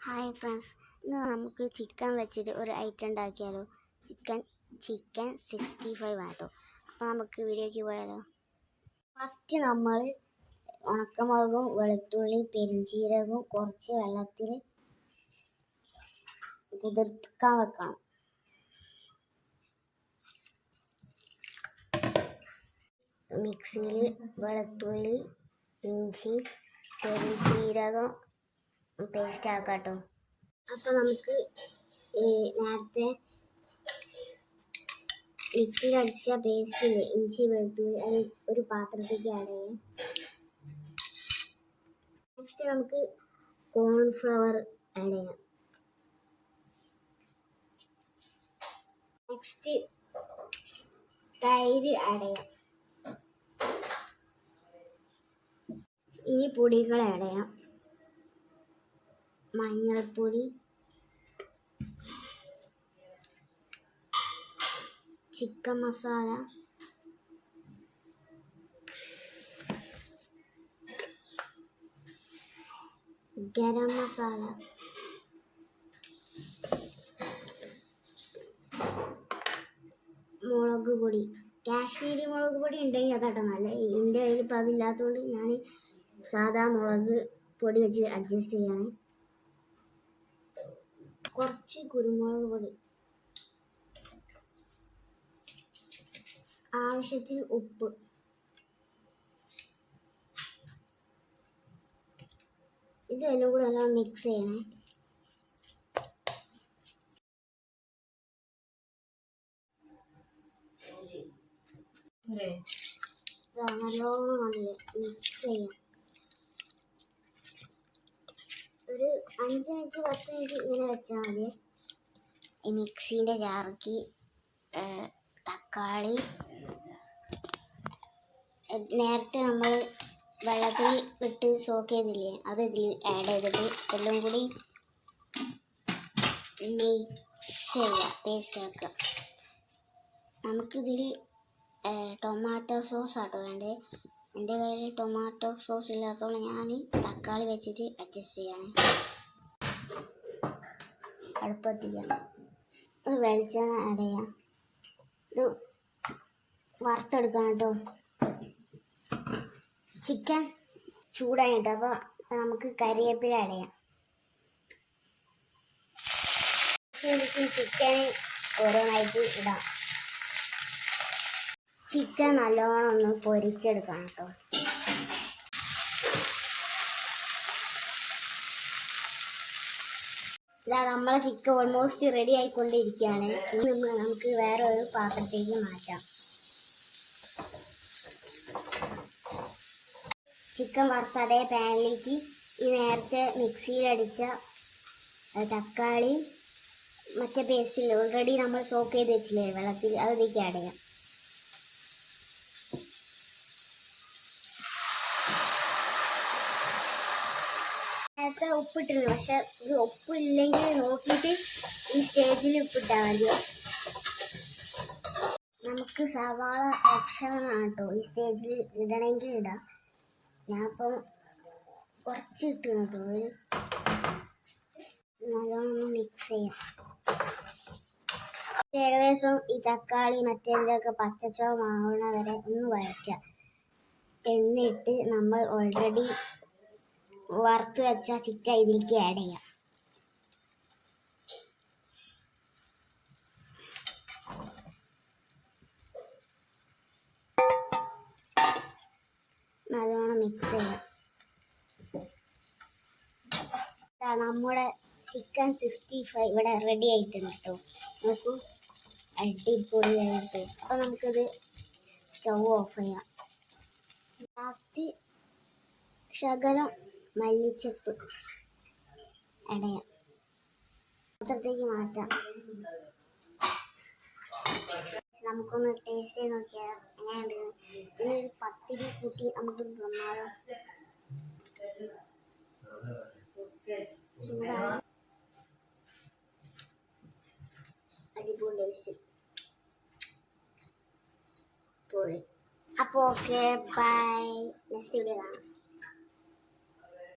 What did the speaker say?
Hi friends, ഇന്ന് നമുക്ക് chicken വെച്ചിട്ട് ഒരു ഐറ്റം ഉണ്ടാക്കിയാലോ. ചിക്കൻ 65 ആട്ടോ. അപ്പോൾ നമുക്ക് വീഡിയോയ്ക്ക് പോയാലോ. ഫസ്റ്റ് നമ്മൾ ഉണക്കമുളകും വെളുത്തുള്ളി പെരിഞ്ചീരകവും കുറച്ച് വെള്ളത്തിൽ കുതിർക്കാൻ വെക്കണം. മിക്സിയിൽ വെളുത്തുള്ളി ഇഞ്ചി പെരിഞ്ചീരകം പേസ്റ്റ് ആക്കാട്ടോ. അപ്പോൾ നമുക്ക് നേരത്തെ മിക്സിയിൽ അടിച്ച പേസ്റ്റില്ലേ ഇഞ്ചി വെളുത്തുള്ളി അത് ഒരു പാത്രത്തേക്ക് ആഡ് ചെയ്യാം. നെക്സ്റ്റ് നമുക്ക് കോൺഫ്ലവർ ആഡ് ചെയ്യാം. നെക്സ്റ്റ് തൈര് ആഡ് ചെയ്യാം. ഇനി പൊടികൾ ആഡ് ചെയ്യാം. മഞ്ഞൾപ്പൊടി, ചിക്കൻ മസാല, ഗരം മസാല, മുളക് പൊടി. കാശ്മീരി മുളക് പൊടി ഉണ്ടെങ്കിൽ അതാട്ടോ നല്ല. എൻ്റെ കയ്യിൽ ഇപ്പം അതില്ലാത്തതുകൊണ്ട് ഞാൻ സാധാ മുളക് പൊടി വെച്ച് അഡ്ജസ്റ്റ് ചെയ്യണേ. കുറച്ച് കുരുമുളക് പൊടി, ആവശ്യത്തിന് ഉപ്പ്. ഇതെല്ലാം കൂടെ എല്ലാം മിക്സ് ചെയ്യണേ. നല്ലോണം മിക്സ് ചെയ്യാം. ഒരു 5 മിനിറ്റ് 10 മിനിറ്റ് ഇങ്ങനെ വെച്ചാൽ മതി. ഈ മിക്സീൻ്റെ ജാർക്ക് തക്കാളി നേരത്തെ നമ്മൾ വെള്ളത്തിൽ ഇട്ട് സോക്ക് ചെയ്തില്ലേ അത് ഇതിൽ ആഡ് ചെയ്തിട്ട് എല്ലാം കൂടി മിക്സ് ചെയ്യുക, പേസ്റ്റ് ആക്കുക. നമുക്കിതിൽ ടൊമാറ്റോ സോസ് ആട്ടോ വേണ്ടേ. എൻ്റെ കയ്യിൽ ടൊമാറ്റോ സോസ് ഇല്ലാത്തതുകൊണ്ട് ഞാൻ തക്കാളി വെച്ചിട്ട് അഡ്ജസ്റ്റ് ചെയ്യണം. അടുപ്പത്തില്ല വെളിച്ചെണ്ണ ആഡ് ചെയ്യാം. ഇത് വറുത്തെടുക്കണം കേട്ടോ. ചിക്കൻ ചൂടായിട്ട് അപ്പോൾ നമുക്ക് കരിവേപ്പില ആഡ് ചെയ്യാം. ചിക്കൻ ഓരോന്നായിട്ട് ഇടാം. ചിക്കൻ നല്ലോണം ഒന്ന് പൊരിച്ചെടുക്കണം കേട്ടോ. ഇതാ നമ്മളെ ചിക്കൻ ഓൾമോസ്റ്റ് റെഡി ആയിക്കൊണ്ടിരിക്കുകയാണ്. ഇനി നമുക്ക് വേറെ ഒരു പാത്രത്തേക്ക് മാറ്റാം. ചിക്കൻ വറുത്ത അതേ പാനിലേക്ക് ഈ നേരത്തെ മിക്സിയിലടിച്ച തക്കാളി മറ്റേ പേസ്റ്റിൽ ഓൾറെഡി നമ്മൾ സോക്ക് ചെയ്ത് വെച്ചില്ലേ വെള്ളത്തിൽ, അതിലേക്ക് ആഡ് ചെയ്യാം. നേരത്തെ ഉപ്പിട്ടിരുന്നു, പക്ഷെ ഇത് ഉപ്പില്ലെങ്കിൽ നോക്കിയിട്ട് ഈ സ്റ്റേജിൽ ഉപ്പിട്ടാൽ മതി. നമുക്ക് സവാള ഓപ്ഷനാണ് കേട്ടോ. ഈ സ്റ്റേജിൽ ഇടണമെങ്കിൽ ഇടാം. ഞാൻ ഇപ്പം കുറച്ച് ഇട്ടിരുന്നു കേട്ടോ. നല്ലോണം ഒന്ന് മിക്സ് ചെയ്യാം. ഏകദേശം ഈ തക്കാളി മറ്റേതിലൊക്കെ പച്ചച്ചോവ മാവണ വരെ ഒന്ന് വഴറ്റുക. എന്നിട്ട് നമ്മൾ ഓൾറെഡി വറുത്ത് വെച്ച ചിക്കൻ ഇതിലേക്ക് ആഡ് ചെയ്യാം. നല്ലോണം മിക്സ് ചെയ്യാം. നമ്മുടെ ചിക്കൻ 65 ഇവിടെ റെഡി ആയിട്ടുണ്ട് കേട്ടോ. നോക്കൂ, അടിപൊളിയായിട്ട്. അപ്പോൾ നമുക്കിത് സ്റ്റൗ ഓഫ് ചെയ്യാം. ലാസ്റ്റ് ശകലം മല്ലിച്ചപ്പ് ഇടയാം. പാത്രത്തേക്ക് മാറ്റാം. നമുക്കൊന്ന് ടേസ്റ്റ് ചെയ്ത് നോക്കിയാൽ എങ്ങനെയുണ്ട്. ഇതിനൊരു പത്തിരി കൂട്ടി നമുക്ക് തിന്നാലോ. ചൂടാണ്, അടിപൊളി ടേസ്റ്റ്. പൊളി. അപ്പോൾ ഓക്കെ, ബൈ. നെക്സ്റ്റ് വീഡിയോ കാണാം.